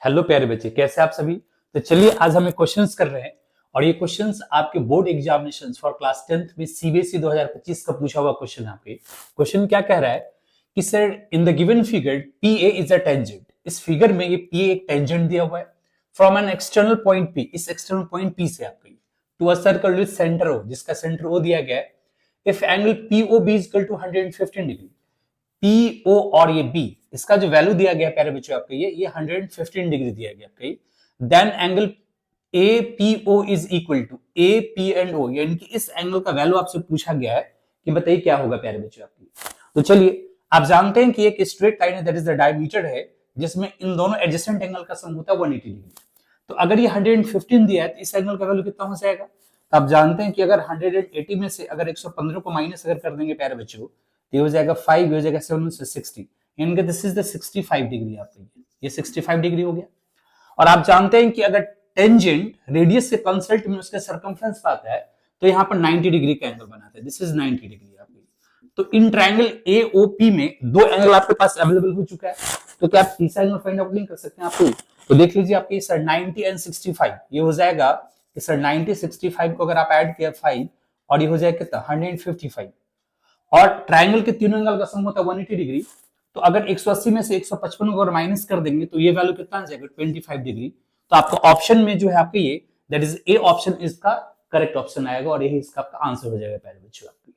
Hello प्यारे बच्चे, कैसे आप सभी। तो चलिए आज हम एक क्वेश्चंस कर रहे हैं और ये क्वेश्चंस आपके board examinations for class 10th में सीबीएसई 2025 का पूछा हुआ क्वेश्चन है। आपके क्वेश्चन क्या कह रहा है कि sir in the given figure PA is a tangent. इस फिगर में ये पीए एक टेंजेंट दिया हुआ है from an external point P, इस एक्सटर्नल पॉइंट पी से आपका to a circle with centre O, जिसका सेंटर ओ दिया गया है। If angle POB is equal to 115 degree, P O और ये बी, इसका जो वैल्यू दिया गया प्यारे बच्चों आपका ये 115 डिग्री दिया गया आपका। Then angle A P O is equal to A P and O, यानी कि इस एंगल का वैल्यू आपसे पूछा गया है कि बताइए क्या होगा प्यारे बच्चों आपकी। तो चलिए आप जानते हैं कि एक स्ट्रेट लाइन है दैट इज द डायमीटर है, जिसमें इन दोनों एडजेसेंट एंगल का सम होता है 180 डिग्री। तो अगर ये 115 दिया है तो इस एंगल का वैल्यू कितना हो जाएगा। तो आप जानते हैं कि अगर 180 में से अगर 115 को माइनस अगर कर देंगे प्यारे बच्चों, ये हो जाएगा 5, ये हो जाएगा 7 से 60, यानी कि दिस इज द 65 डिग्री आपका, ये 65 डिग्री हो गया। और आप जानते हैं कि अगर टेंजेंट रेडियस से कंसल्ट में उसका सर्कमफ्रेंस पाता है तो यहाँ पर 90 डिग्री का एंगल बनाता है, दिस इज 90 डिग्री आपकी। तो इन ट्रायंगल एओपी में दो एंगल आपके पास अवेलेबल हो चुका है, तो क्या आप तीसरा एंगल फाइंड आउट नहीं कर सकते हैं आपको। तो देख लीजिए आपके सर 90 एंड 65, ये हो जाएगा कि सर 90 65 को अगर आप ऐड किया 5 और ये हो जाएगा कितना 155, और ट्रायंगल के तीनों एंगल का सम होता है 180 डिग्री। तो अगर 180 में से 155 को अगर माइनस कर देंगे तो ये वैल्यू कितना आ जाएगा 25 डिग्री। तो आपका ऑप्शन में जो है आपका ये दैट इज ए ऑप्शन इसका करेक्ट ऑप्शन आएगा और यही इसका आपका आंसर हो जाएगा प्यारे बच्चों आपके।